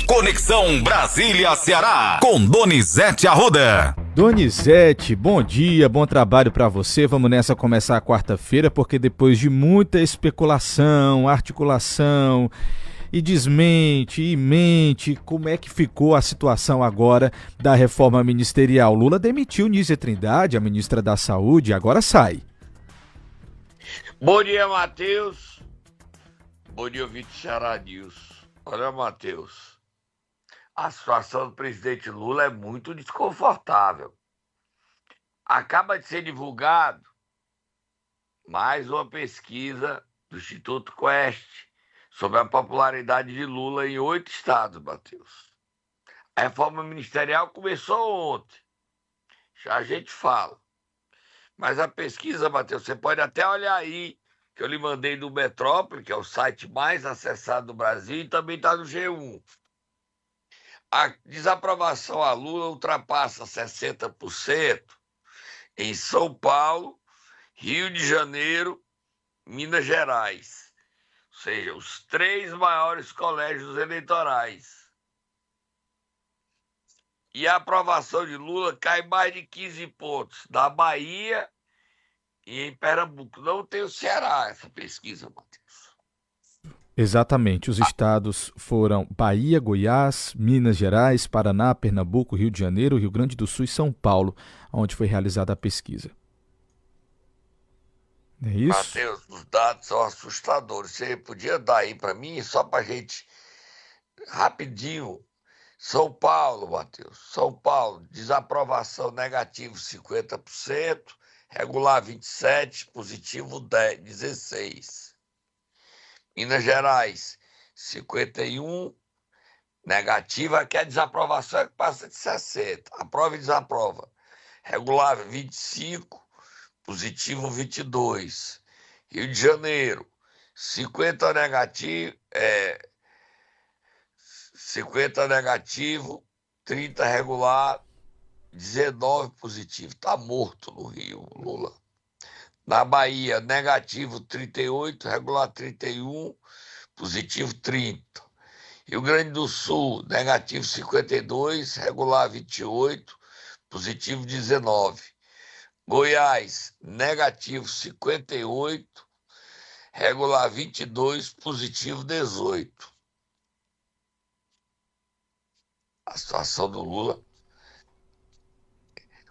Conexão Brasília-Ceará, com Donizete Arruda. Donizete, bom dia, bom trabalho para você. Vamos nessa começar a quarta-feira, porque depois de muita especulação, articulação e desmente e mente, como é que ficou a situação agora da reforma ministerial? Lula demitiu Nízia Trindade, a ministra da Saúde, e agora sai. Bom dia, Matheus. Bom dia, ouvinte Ceará News. Olha, Matheus, a situação do presidente Lula é muito desconfortável. Acaba de ser divulgado mais uma pesquisa do Instituto Quest sobre a popularidade de Lula em 8 estados, Matheus. A reforma ministerial começou ontem, já a gente fala. Mas a pesquisa, Matheus, você pode até olhar aí, que eu lhe mandei do Metrópole, que é o site mais acessado do Brasil, e também está no G1. A desaprovação a Lula ultrapassa 60% em São Paulo, Rio de Janeiro, Minas Gerais. Ou seja, os 3 maiores colégios eleitorais. E a aprovação de Lula cai mais de 15 pontos na Bahia e em Pernambuco. Não tem o Ceará essa pesquisa, Matheus. Exatamente, os estados foram Bahia, Goiás, Minas Gerais, Paraná, Pernambuco, Rio de Janeiro, Rio Grande do Sul e São Paulo, onde foi realizada a pesquisa. É isso? Matheus, os dados são assustadores. Você podia dar aí para mim, só para a gente, rapidinho. São Paulo, Matheus. São Paulo, desaprovação negativo 50%, regular 27%, positivo 16%. Minas Gerais, 51%, negativa, que a desaprovação é que passa de 60%. Aprova e desaprova. Regular 25%, positivo 22%. Rio de Janeiro, 50% negativo, 50 negativo, 30 regular, 19 positivo. Tá morto no Rio, Lula. Na Bahia, negativo 38, regular 31, positivo 30. Rio Grande do Sul, negativo 52, regular 28, positivo 19. Goiás, negativo 58, regular 22, positivo 18. A situação do Lula.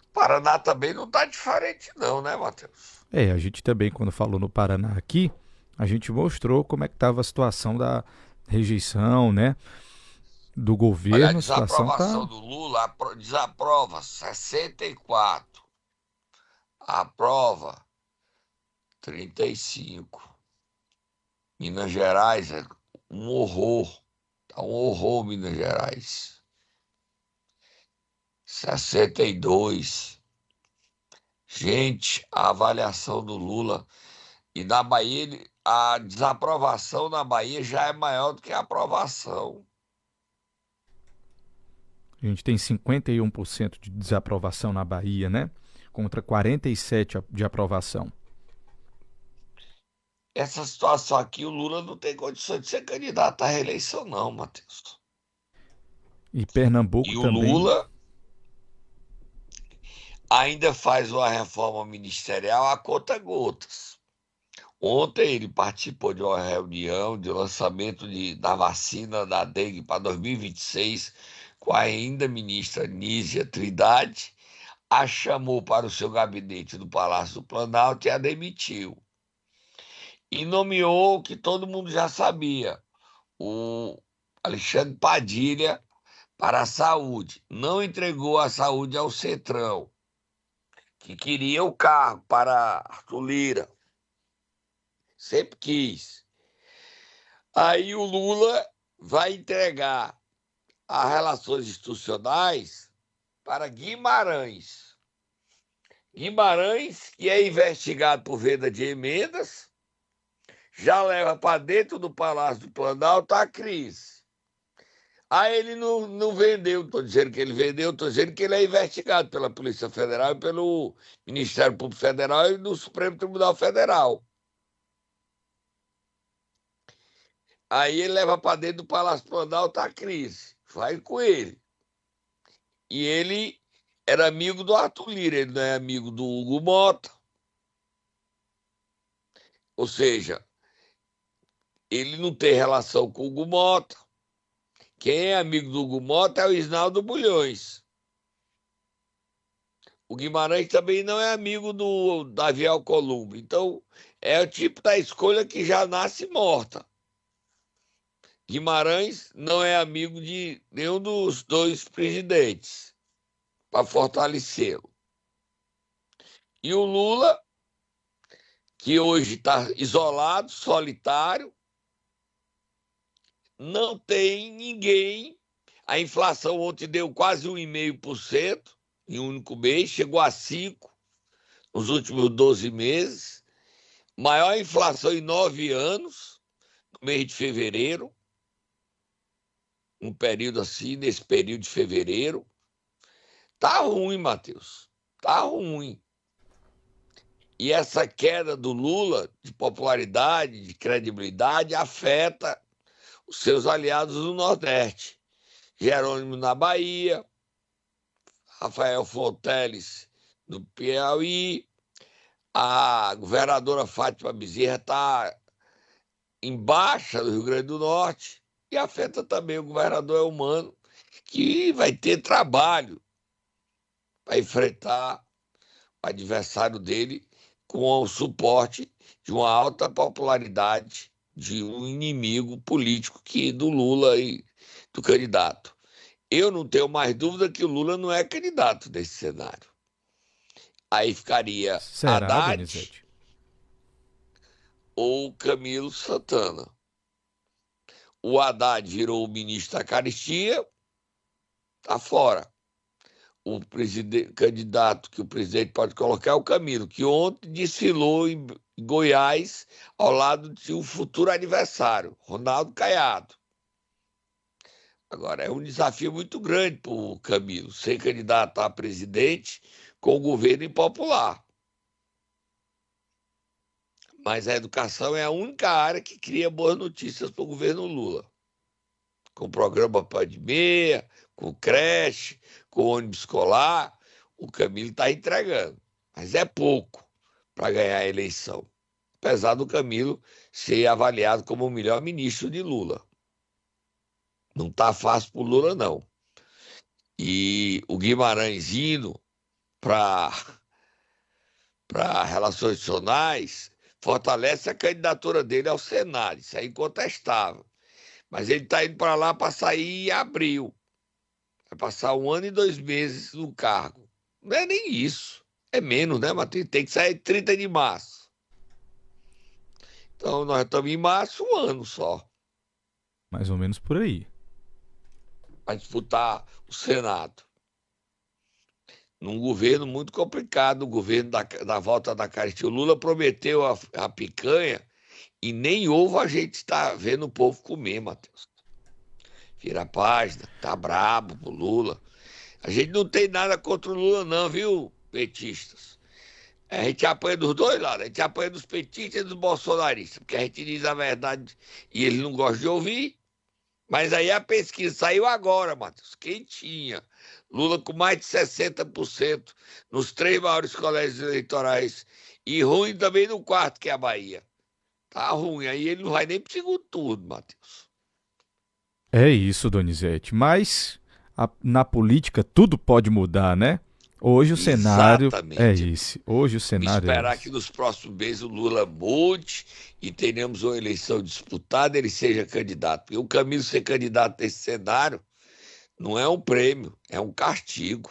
O Paraná também não está diferente não, né, Matheus? A gente também, quando falou no Paraná aqui, a gente mostrou como é que estava a situação da rejeição, né, do governo. Olha, a desaprovação do Lula, desaprova 64, aprova 35. Minas Gerais é um horror, tá um horror Minas Gerais. 62. Gente, a avaliação do Lula. E na Bahia, a desaprovação na Bahia já é maior do que a aprovação. A gente tem 51% de desaprovação na Bahia, né? Contra 47% de aprovação. Essa situação aqui, o Lula não tem condições de ser candidato à reeleição, não, Matheus. E Pernambuco e também. E o Lula ainda faz uma reforma ministerial a conta-gotas. Ontem ele participou de uma reunião de lançamento da vacina da dengue para 2026 com a ainda ministra Nízia Trindade, a chamou para o seu gabinete do Palácio do Planalto e a demitiu. E nomeou o que todo mundo já sabia, o Alexandre Padilha para a saúde. Não entregou a saúde ao Centrão, que queria o cargo para Arthur Lira. Sempre quis. Aí o Lula vai entregar as relações institucionais para Guimarães. Guimarães, que é investigado por venda de emendas, já leva para dentro do Palácio do Planalto a crise. Aí ele não vendeu, estou dizendo que ele vendeu, estou dizendo que ele é investigado pela Polícia Federal e pelo Ministério Público Federal e no Supremo Tribunal Federal. Aí ele leva para dentro do Palácio do Planalto a crise. vai com ele. E ele era amigo do Arthur Lira, ele não é amigo do Hugo Mota. Ou seja, ele não tem relação com o Hugo Mota. Quem é amigo do Hugo Mota é o Isnaldo Bulhões. O Guimarães também não é amigo do Davi Alcolumbre. Então, é o tipo da escolha que já nasce morta. Guimarães não é amigo de nenhum dos dois presidentes para fortalecê-lo. E o Lula, que hoje está isolado, solitário, não tem ninguém. A inflação ontem deu quase 1,5% em um único mês, chegou a 5% nos últimos 12 meses. Maior inflação em 9 anos, no mês de fevereiro. Um período assim, nesse período de fevereiro. Tá ruim, Matheus. Tá ruim. E essa queda do Lula de popularidade, de credibilidade, afeta os seus aliados no Nordeste. Jerônimo na Bahia, Rafael Fonteles no Piauí, a governadora Fátima Bezerra está em baixa no Rio Grande do Norte e afeta também o governador Elmano, que vai ter trabalho para enfrentar o adversário dele com o suporte de uma alta popularidade de um inimigo político que do Lula e do candidato. Eu não tenho mais dúvida que o Lula não é candidato nesse cenário. Aí ficaria Será, Haddad Donizete? ou Camilo Santana. O Haddad virou o ministro da Caristia, está fora. O candidato que o presidente pode colocar é o Camilo, que ontem desfilou em Goiás ao lado de um futuro adversário, Ronaldo Caiado. Agora, é um desafio muito grande para o Camilo ser candidato a presidente com o governo impopular. Mas a educação é a única área que cria boas notícias para o governo Lula. Com o programa Pão de Meia, com creche, com ônibus escolar, o Camilo está entregando. Mas é pouco para ganhar a eleição. Apesar do Camilo ser avaliado como o melhor ministro de Lula. Não está fácil para o Lula, não. E o Guimarães indo para relações institucionais fortalece a candidatura dele ao Senado. Isso é incontestável. Mas ele está indo para lá para sair em abril. Vai passar 1 ano e 2 meses no cargo. Não é nem isso. É menos, né, Matheus? Tem que sair 30 de março. Então, nós estamos em março, 1 ano só. Mais ou menos por aí. Para disputar o Senado. Num governo muito complicado, o governo da volta da Caristia. O Lula prometeu a picanha e nem ovo a gente está vendo o povo comer, Matheus. Vira a página, tá brabo pro Lula. A gente não tem nada contra o Lula não, viu, petistas? A gente apanha dos dois lados, a gente apanha dos petistas e dos bolsonaristas, porque a gente diz a verdade e eles não gostam de ouvir. Mas aí a pesquisa saiu agora, Matheus, quentinha. Lula com mais de 60% nos 3 maiores colégios eleitorais. E ruim também no quarto, que é a Bahia. Tá ruim, aí ele não vai nem pro segundo turno, Matheus. É isso, Donizete. Mas na política tudo pode mudar, né? Hoje o cenário é Exatamente. esse. Hoje o cenário é Esperar esse. que nos próximos meses o Lula mude e tenhamos uma eleição disputada, ele seja candidato. Porque o Camilo ser candidato nesse cenário não é um prêmio, é um castigo.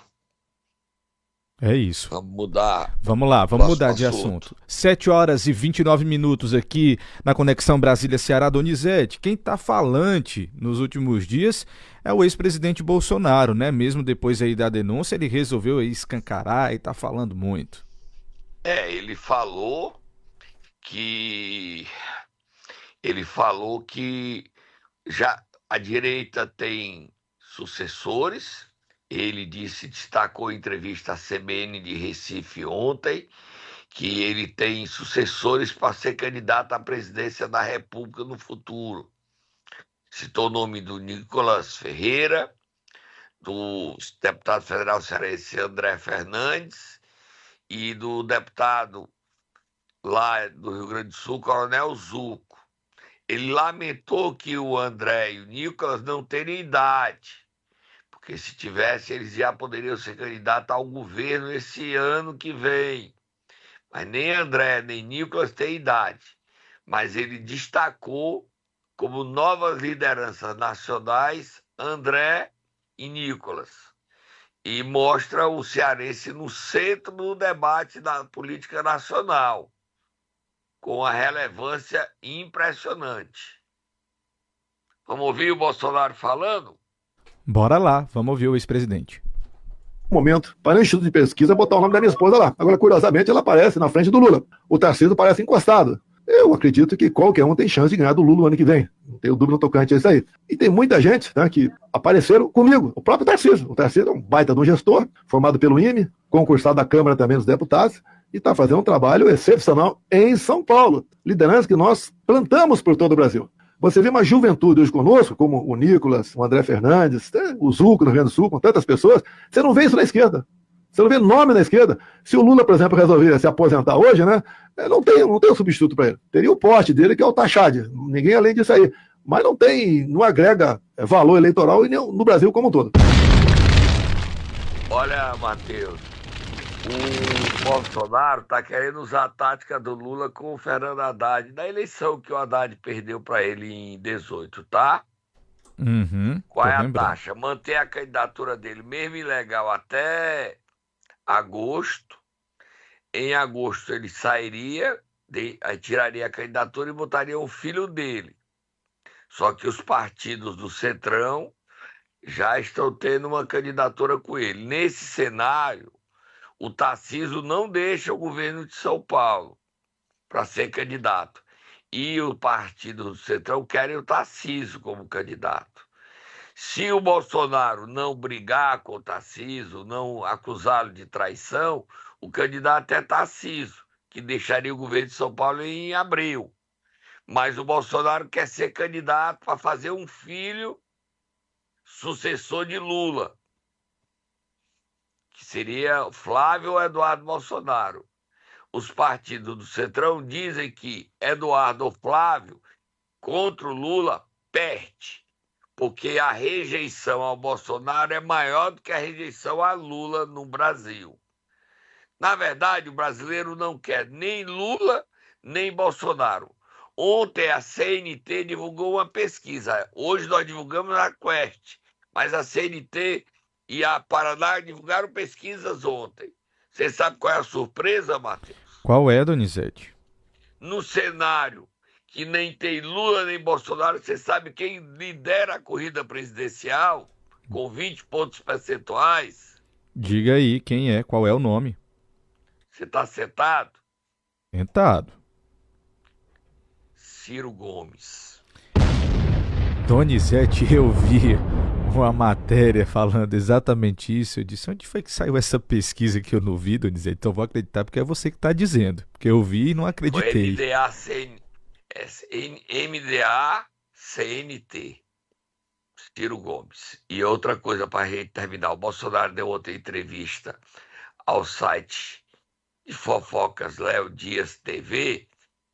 É isso. Vamos mudar. Vamos lá, vamos mudar de assunto. 7h29 aqui na Conexão Brasília-Ceará. Donizete, quem está falante nos últimos dias é o ex-presidente Bolsonaro, né? Mesmo depois aí da denúncia, ele resolveu aí escancarar e está falando muito. Ele falou que já a direita tem sucessores. Ele destacou em entrevista à CBN de Recife ontem que ele tem sucessores para ser candidato à presidência da República no futuro. citou o nome do Nicolas Ferreira, do deputado federal cearense André Fernandes e do deputado lá do Rio Grande do Sul, Coronel Zuco. Ele lamentou que o André e o Nicolas não terem idade, porque se tivesse, eles já poderiam ser candidatos ao governo esse ano que vem. Mas nem André nem Nicolas têm idade. Mas ele destacou como novas lideranças nacionais André e Nicolas. E mostra o cearense no centro do debate da política nacional, com a relevância impressionante. Vamos ouvir o Bolsonaro falando? Bora lá, vamos ouvir o ex-presidente. Momento para o Instituto de Pesquisa botar o nome da minha esposa lá. Agora, curiosamente, ela aparece na frente do Lula. O Tarcísio parece encostado. Eu acredito que qualquer um tem chance de ganhar do Lula no ano que vem. Não tenho dúvida no tocante a isso aí. E tem muita gente, né, que apareceram comigo. O próprio Tarcísio. O Tarcísio é um baita de um gestor, formado pelo IME, concursado da Câmara também dos Deputados, e está fazendo um trabalho excepcional em São Paulo. Liderança que nós plantamos por todo o Brasil. Você vê uma juventude hoje conosco, como o Nicolas, o André Fernandes, o Zuco no Rio Grande do Sul, com tantas pessoas, você não vê isso na esquerda. Você não vê nome na esquerda. Se o Lula, por exemplo, resolver se aposentar hoje, né, não tem um substituto para ele. Teria o porte dele, que é o Taxade. Ninguém além disso aí. Mas não agrega valor eleitoral no Brasil como um todo. Olha, Matheus, o Bolsonaro está querendo usar a tática do Lula com o Fernando Haddad na eleição que o Haddad perdeu para ele em 18, tá? Qual é a taxa? Manter a candidatura dele, mesmo ilegal, até agosto. Em agosto ele sairia, aí tiraria a candidatura e botaria o filho dele. Só que os partidos do Centrão já estão tendo uma candidatura com ele. Nesse cenário, o Tarcísio não deixa o governo de São Paulo para ser candidato. E o partido do Centrão querem o Tarcísio como candidato. Se o Bolsonaro não brigar com o Tarcísio, não acusá-lo de traição, o candidato é Tarcísio, que deixaria o governo de São Paulo em abril. Mas o Bolsonaro quer ser candidato para fazer um filho sucessor de Lula, que seria Flávio ou Eduardo Bolsonaro. Os partidos do Centrão dizem que Eduardo ou Flávio contra o Lula perde, porque a rejeição ao Bolsonaro é maior do que a rejeição a Lula no Brasil. Na verdade, o brasileiro não quer nem Lula, nem Bolsonaro. Ontem a CNT divulgou uma pesquisa. Hoje nós divulgamos a Quest, mas a CNT e a Paraná divulgaram pesquisas ontem. Você sabe qual é a surpresa, Matheus? Qual é, Donizete? No cenário que nem tem Lula nem Bolsonaro, você sabe quem lidera a corrida presidencial com 20 pontos percentuais? Diga aí quem é, qual é o nome. Você está sentado? Sentado. Ciro Gomes. Donizete, eu vi uma matéria falando exatamente isso. Eu disse, onde foi que saiu essa pesquisa que eu não vi, Donizete? Então eu vou acreditar porque é você que está dizendo. Porque eu vi e não acreditei. MDA CNT. Ciro Gomes. E outra coisa para a gente terminar. O Bolsonaro deu outra entrevista ao site de fofocas Léo Dias TV.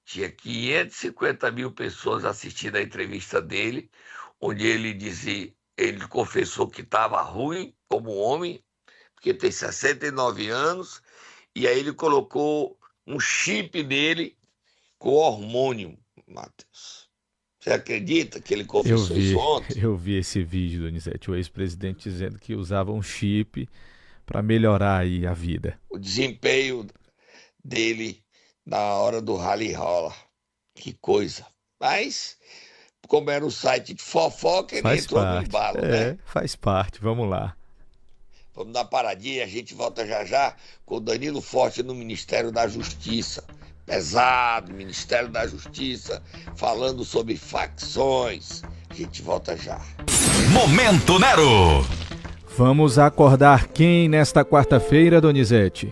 Tinha 550 mil pessoas assistindo a entrevista dele, onde ele confessou que estava ruim como homem, porque tem 69 anos, e aí ele colocou um chip nele com hormônio, Matheus. Você acredita que ele confessou isso ontem? Eu vi esse vídeo, Donizete, o ex-presidente dizendo que usava um chip para melhorar aí a vida. O desempenho dele na hora do rally rola. Que coisa. Mas, como era um site de fofoca, ele entrou no embalo, né? Faz parte, vamos lá. Vamos dar paradinha, a gente volta já já com o Danilo Forte no Ministério da Justiça. Pesado, Ministério da Justiça, falando sobre facções. A gente volta já. Momento Nero! Vamos acordar quem nesta quarta-feira, Donizete?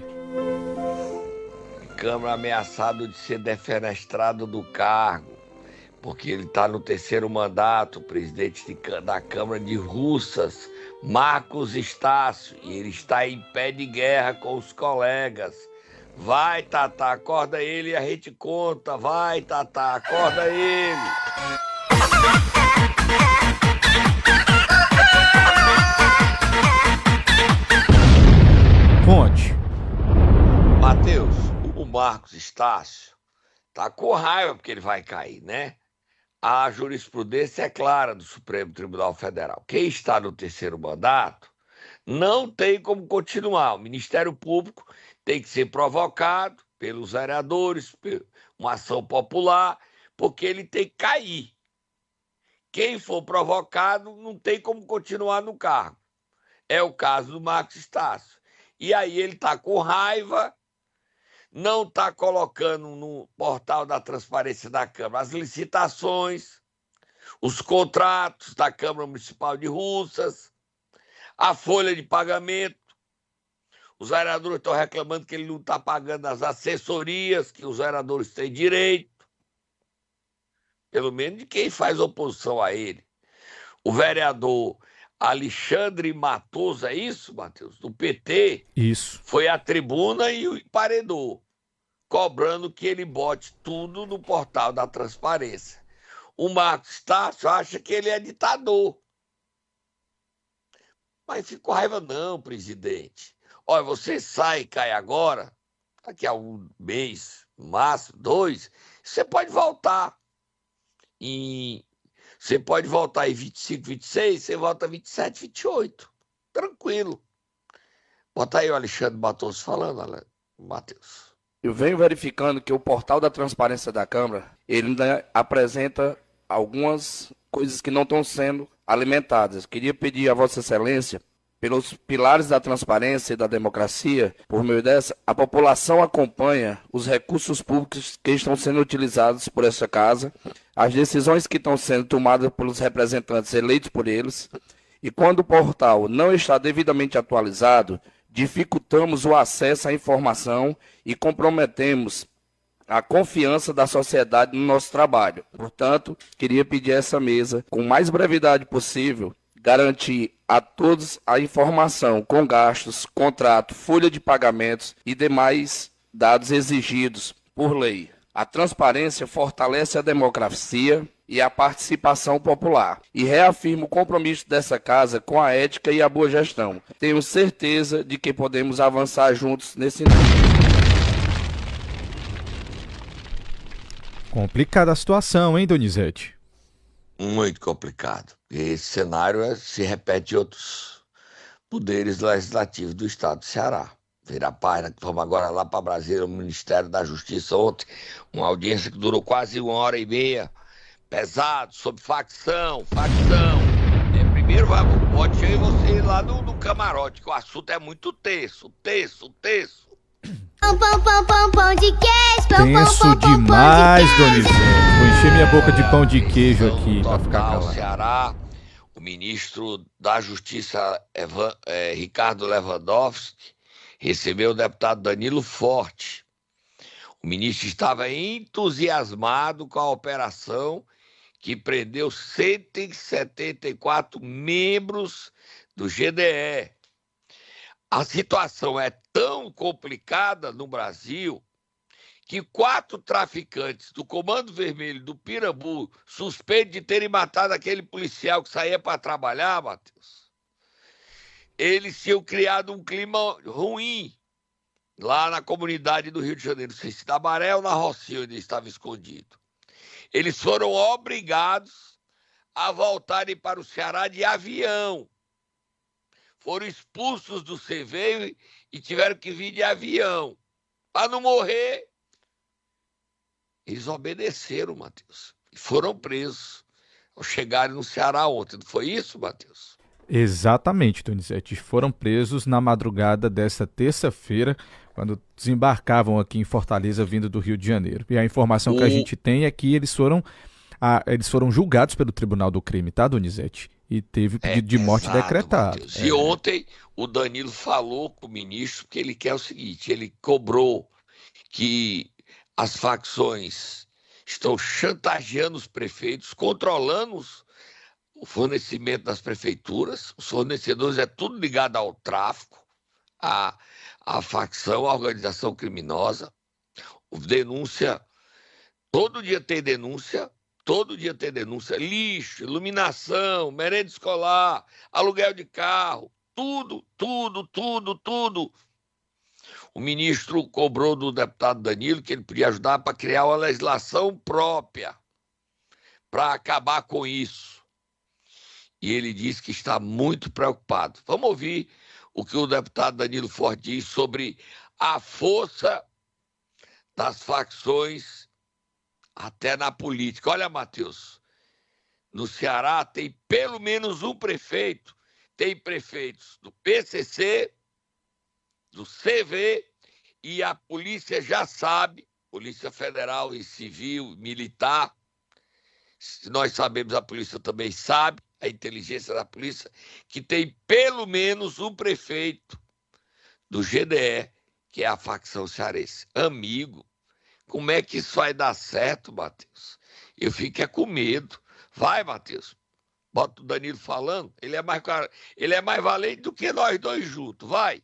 Câmara ameaçado de ser defenestrado do cargo. porque ele está no terceiro mandato, o presidente da Câmara de Russas, Marcos Estácio, e ele está em pé de guerra com os colegas. Vai, Tatá, acorda ele e a gente conta. Vai, Tatá, acorda ele. Fonte. Matheus, o Marcos Estácio tá com raiva porque ele vai cair, né? A jurisprudência é clara do Supremo Tribunal Federal. Quem está no terceiro mandato não tem como continuar. O Ministério Público tem que ser provocado pelos vereadores, por uma ação popular, porque ele tem que cair. Quem for provocado não tem como continuar no cargo. É o caso do Marcos Estácio. E aí ele está com raiva, não está colocando no portal da transparência da Câmara as licitações, os contratos da Câmara Municipal de Russas, a folha de pagamento. Os vereadores estão reclamando que ele não está pagando as assessorias que os vereadores têm direito, pelo menos de quem faz oposição a ele. O vereador Alexandre Matoso, é isso, Matheus? Do PT, Isso. foi à tribuna e o emparedou, cobrando que ele bote tudo no portal da transparência. O Marcos Estácio acha que ele é ditador. Mas fica com raiva não, presidente. Olha, você sai e cai agora, daqui a um mês, no máximo 2, você pode voltar. Você pode voltar em 25, 26, você volta 27, 28. Tranquilo. Bota aí o Alexandre Matoso falando, Matheus. Eu venho verificando que o portal da transparência da Câmara, ele ainda apresenta algumas coisas que não estão sendo alimentadas. Queria pedir a Vossa Excelência, pelos pilares da transparência e da democracia, por meio dessa, a população acompanha os recursos públicos que estão sendo utilizados por essa casa, as decisões que estão sendo tomadas pelos representantes eleitos por eles, e quando o portal não está devidamente atualizado, dificultamos o acesso à informação e comprometemos a confiança da sociedade no nosso trabalho. Portanto, queria pedir a essa mesa, com mais brevidade possível, garantir a todos a informação com gastos, contrato, folha de pagamentos e demais dados exigidos por lei. A transparência fortalece a democracia e a participação popular e reafirma o compromisso dessa casa com a ética e a boa gestão. Tenho certeza de que podemos avançar juntos nesse nível. Complicada a situação, hein, Donizete? Muito complicado. Esse cenário se repete em outros poderes legislativos do estado do Ceará. Vira a página, que fomos agora lá para Brasília, o Ministério da Justiça ontem, uma audiência que durou quase 1h30, pesado, sobre facção. Primeiro, pode eu e você ir lá no camarote, que o assunto é muito tenso. Pão de queijo, Tenso demais, Donizete. Vou encher minha boca de pão de queijo aqui pra ficar Total, calado. Ceará, o ministro da Justiça, Ricardo Lewandowski, recebeu o deputado Danilo Forte. O ministro estava entusiasmado com a operação que prendeu 174 membros do GDE. A situação é tão complicada no Brasil que 4 traficantes do Comando Vermelho do Pirambu, suspeitos de terem matado aquele policial que saía para trabalhar, Matheus, eles tinham criado um clima ruim lá na comunidade do Rio de Janeiro, não sei se da Maré ou na Rocinha, onde ele estava escondido. Eles foram obrigados a voltarem para o Ceará de avião. Foram expulsos do Cerveiro e tiveram que vir de avião. Para não morrer, eles obedeceram, Matheus, e foram presos ao chegarem no Ceará ontem. Não foi isso, Matheus? Exatamente, Donizete. Foram presos na madrugada desta terça-feira, quando desembarcavam aqui em Fortaleza, vindo do Rio de Janeiro. E a informação que a gente tem é que eles foram julgados pelo Tribunal do Crime, tá, Donizete? E teve pedido de morte decretado. E ontem o Danilo falou com o ministro que ele quer o seguinte: ele cobrou que as facções estão chantageando os prefeitos, controlando o fornecimento das prefeituras. Os fornecedores é tudo ligado ao tráfico, à facção, à organização criminosa. Denúncia, todo dia tem denúncia, lixo, iluminação, merenda escolar, aluguel de carro, tudo. O ministro cobrou do deputado Danilo que ele podia ajudar para criar uma legislação própria para acabar com isso. E ele disse que está muito preocupado. Vamos ouvir o que o deputado Danilo Forte diz sobre a força das facções até na política. Olha, Matheus, no Ceará tem pelo menos um prefeito, tem prefeitos do PCC, do CV, e a polícia já sabe, Polícia Federal e Civil, Militar, nós sabemos, a polícia também sabe, a inteligência da polícia, que tem pelo menos um prefeito do GDE, que é a facção cearense. Amigo, como é que isso vai dar certo, Matheus? Eu fico com medo. Vai, Matheus. Bota o Danilo falando, ele é mais valente do que nós dois juntos. Vai.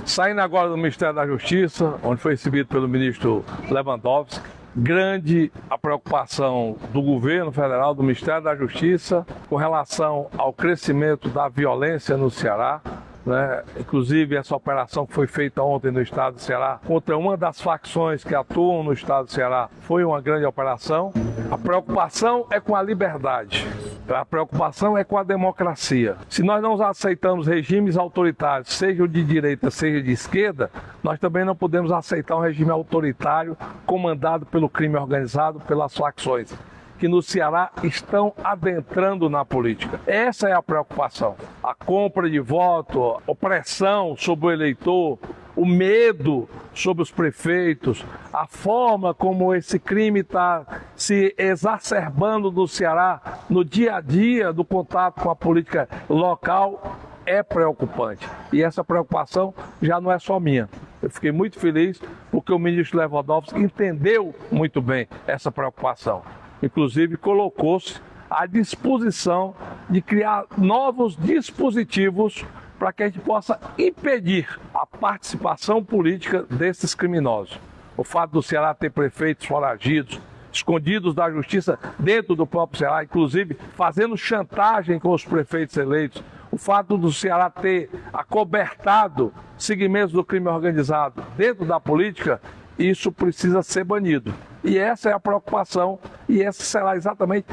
Saindo agora do Ministério da Justiça, onde foi recebido pelo ministro Lewandowski, grande a preocupação do governo federal, do Ministério da Justiça, com relação ao crescimento da violência no Ceará, né? Inclusive essa operação que foi feita ontem no estado do Ceará contra uma das facções que atuam no estado do Ceará foi uma grande operação. A preocupação é com a liberdade. A preocupação é com a democracia. Se nós não aceitamos regimes autoritários, seja de direita, seja de esquerda, nós também não podemos aceitar um regime autoritário comandado pelo crime organizado, pelas facções, que no Ceará estão adentrando na política. Essa é a preocupação. A compra de voto, a opressão sobre o eleitor, o medo sobre os prefeitos, a forma como esse crime está se exacerbando no Ceará, no dia a dia do contato com a política local, é preocupante. E essa preocupação já não é só minha. Eu fiquei muito feliz porque o ministro Lewandowski entendeu muito bem essa preocupação. Inclusive, colocou-se à disposição de criar novos dispositivos para que a gente possa impedir a participação política desses criminosos. O fato do Ceará ter prefeitos foragidos, escondidos da justiça dentro do próprio Ceará, inclusive fazendo chantagem com os prefeitos eleitos, o fato do Ceará ter acobertado segmentos do crime organizado dentro da política, isso precisa ser banido. E essa é a preocupação e essa será exatamente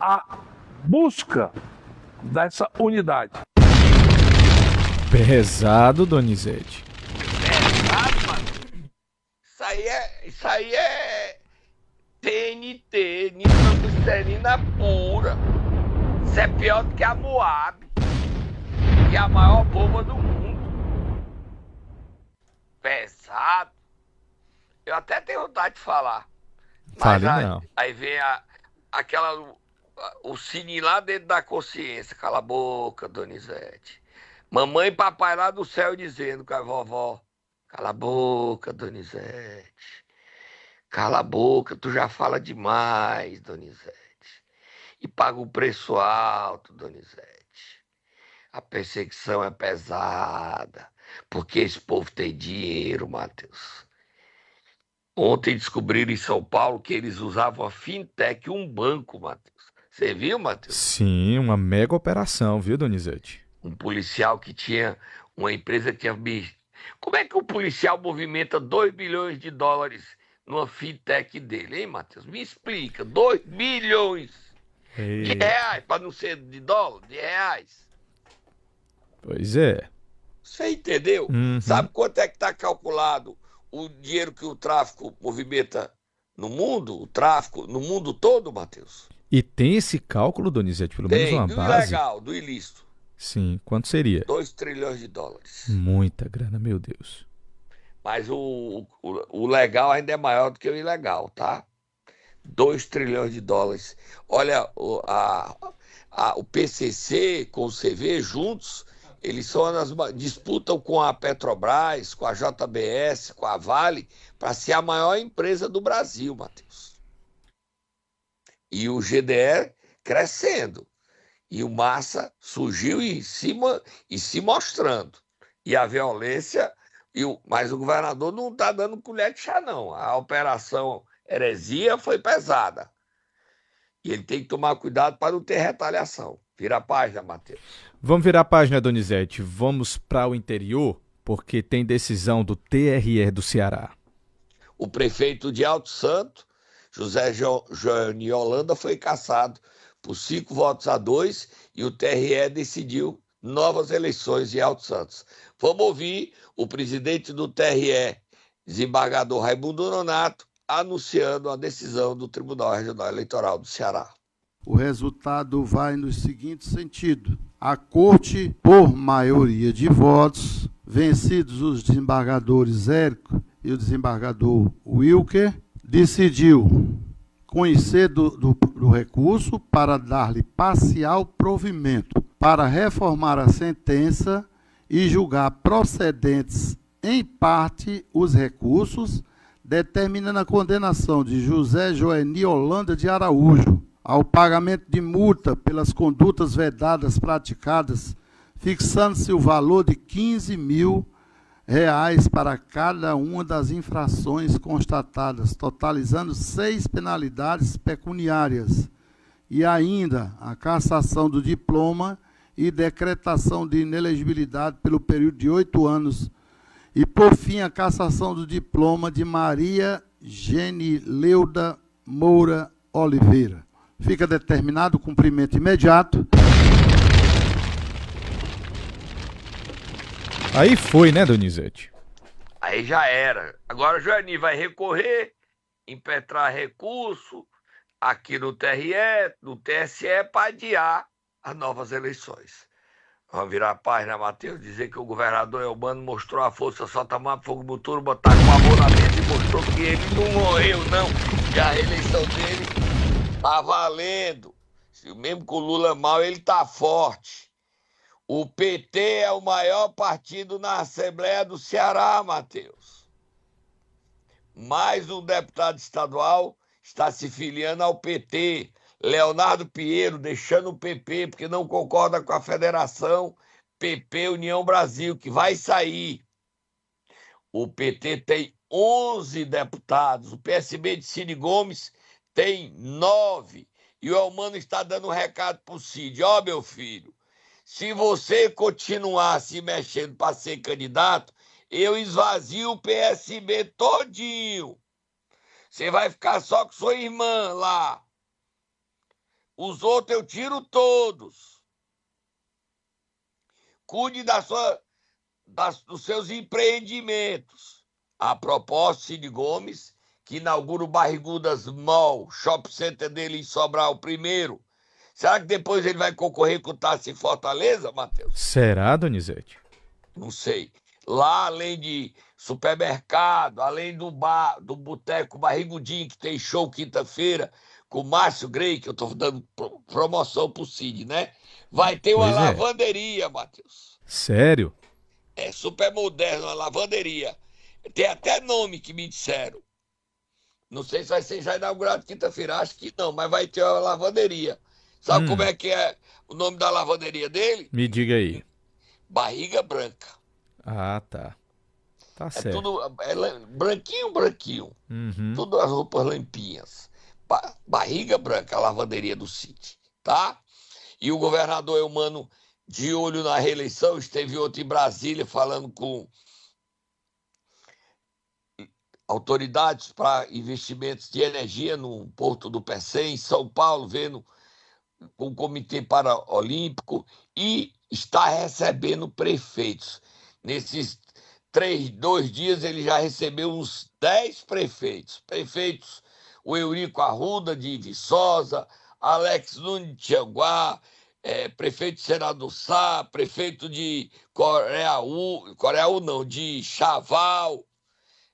a busca dessa unidade. Pesado, Donizete. Pesado, mano. Isso aí é TNT, nitroglicerina pura. Isso é pior do que a Moab, que é a maior bomba do mundo. Pesado. Eu até tenho vontade de falar. Mas Fale não. Aí vem o sininho lá dentro da consciência. Cala a boca, Donizete. Mamãe e papai lá do céu dizendo com a vovó: cala a boca, Donizete. Cala a boca, tu já fala demais, Donizete. E paga um preço alto, Donizete. A perseguição é pesada, porque esse povo tem dinheiro, Matheus. Ontem descobriram em São Paulo que eles usavam a fintech, um banco, Matheus. Você viu, Matheus? Sim, uma mega operação, viu, Donizete? Um policial que tinha uma empresa que tinha... Como é que o policial movimenta 2 bilhões de dólares numa fintech dele, hein, Matheus? Me explica. 2 bilhões de reais, para não ser de dólar, de reais. Pois é. Você entendeu? Uhum. Sabe quanto é que está calculado o dinheiro que o tráfico movimenta no mundo? O tráfico no mundo todo, Matheus? E tem esse cálculo, Donizete, pelo menos uma do base? ilegal, do ilícito. Sim, quanto seria? 2 trilhões de dólares. Muita grana, meu Deus. Mas o legal ainda é maior do que o ilegal, tá? 2 trilhões de dólares. Olha, o PCC com o CV juntos, eles disputam com a Petrobras, com a JBS, com a Vale, para ser a maior empresa do Brasil, Matheus. E o GDE crescendo. E o Massa surgiu e se mostrando. E a violência, mas o governador não está dando colher de chá, não. A operação Heresia foi pesada. E ele tem que tomar cuidado para não ter retaliação. Vira a página, Matheus. Vamos virar a página, Donizete. Vamos para o interior, porque tem decisão do TRE do Ceará. O prefeito de Alto Santo, José Joani Holanda, foi cassado por 5 votos a 2 e o TRE decidiu novas eleições em Alto Santos. Vamos ouvir o presidente do TRE, desembargador Raimundo Nonato, anunciando a decisão do Tribunal Regional Eleitoral do Ceará. O resultado vai no seguinte sentido: a Corte, por maioria de votos, vencidos os desembargadores Érico e o desembargador Wilker, decidiu conhecer do recurso para dar-lhe parcial provimento, para reformar a sentença e julgar procedentes em parte os recursos, determinando a condenação de José Joani Holanda de Araújo ao pagamento de multa pelas condutas vedadas praticadas, fixando-se o valor de R$15.000 para cada uma das infrações constatadas, totalizando 6 penalidades pecuniárias, e ainda a cassação do diploma e decretação de inelegibilidade pelo período de 8 anos, e, por fim, a cassação do diploma de Maria Genileuda Moura Oliveira. Fica determinado o cumprimento imediato. Aí foi, né, Donizete? Aí já era. Agora o Joani vai recorrer, impetrar recurso aqui no TRE, no TSE, para adiar as novas eleições. Vamos virar a página, Matheus, dizer que o governador Elmano mostrou a força, só tomar fogo no turno, botar com a mão na mesa e mostrou que ele não morreu, não. Que a reeleição dele tá valendo. Mesmo com o Lula mal, ele tá forte. O PT é o maior partido na Assembleia do Ceará, Matheus. Mais um deputado estadual está se filiando ao PT. Leonardo Pinheiro deixando o PP porque não concorda com a federação PP União Brasil, que vai sair. O PT tem 11 deputados, o PSB de Cid Gomes tem 9. E o Elmano está dando um recado para o Cid. Ó, meu filho, se você continuar se mexendo para ser candidato, eu esvazio o PSB todinho. Você vai ficar só com sua irmã lá. Os outros eu tiro todos. Cuide dos seus empreendimentos. A propósito, Cid Gomes, que inaugura o Barrigudas Mall, shopping center dele em Sobral, primeiro. Será que depois ele vai concorrer com o Tassi em Fortaleza, Matheus? Será, Donizete? Não sei. Lá, além de supermercado, além do bar, do boteco Barrigudinho, que tem show quinta-feira, com o Márcio Grey, que eu tô dando promoção pro Cid, né? Vai ter uma lavanderia, Matheus. Sério? É super moderno, uma lavanderia. Tem até nome que me disseram. Não sei se vai ser já inaugurado quinta-feira, acho que não, mas vai ter uma lavanderia. Sabe como é que é o nome da lavanderia dele? Me diga aí. Barriga Branca. Ah, tá. Tá certo. É tudo branquinho, branquinho. Uhum. Tudo as roupas limpinhas. Barriga Branca, a lavanderia do Cid, tá? E o governador Elmano, de olho na reeleição, esteve ontem em Brasília falando com autoridades para investimentos de energia no Porto do Pecém, em São Paulo, vendo com o Comitê Paralímpico, e está recebendo prefeitos. Nesses 2 dias ele já recebeu uns 10 prefeitos. Prefeitos, o Eurico Arruda de Viçosa, Alex Nunes de Tianguá, prefeito de Senador Sá, prefeito de Coreaú não, de Chaval.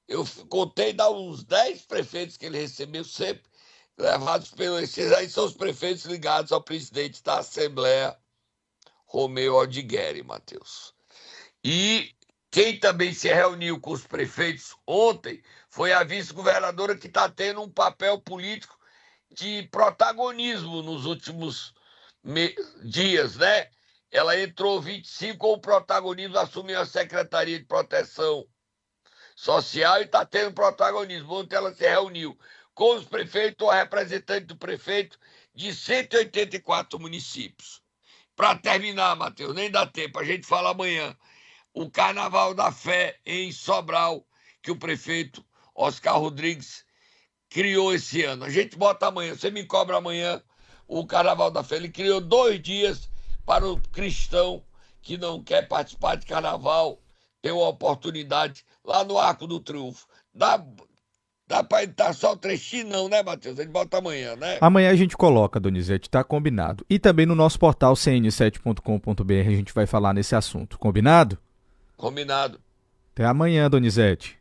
Eu contei, dá uns 10 prefeitos que ele recebeu sempre, levados pelos... Esses aí são os prefeitos ligados ao presidente da Assembleia, Romeu Aldigueri, Matheus. E quem também se reuniu com os prefeitos ontem foi a vice-governadora, que está tendo um papel político de protagonismo nos últimos dias, né? Ela entrou 25 com o protagonismo, assumiu a Secretaria de Proteção Social e está tendo protagonismo. Ontem ela se reuniu com os prefeitos, ou representante do prefeito de 184 municípios. Para terminar, Matheus, nem dá tempo, a gente fala amanhã. O Carnaval da Fé em Sobral, que o prefeito Oscar Rodrigues criou esse ano. A gente bota amanhã, você me cobra amanhã o Carnaval da Fé. Ele criou 2 dias para o cristão que não quer participar de carnaval ter uma oportunidade lá no Arco do Triunfo. Dá para editar só o trechinho, não, né, Matheus? A gente bota amanhã, né? Amanhã a gente coloca, Donizete, tá combinado. E também no nosso portal cn7.com.br a gente vai falar nesse assunto. Combinado? Combinado. Até amanhã, Donizete.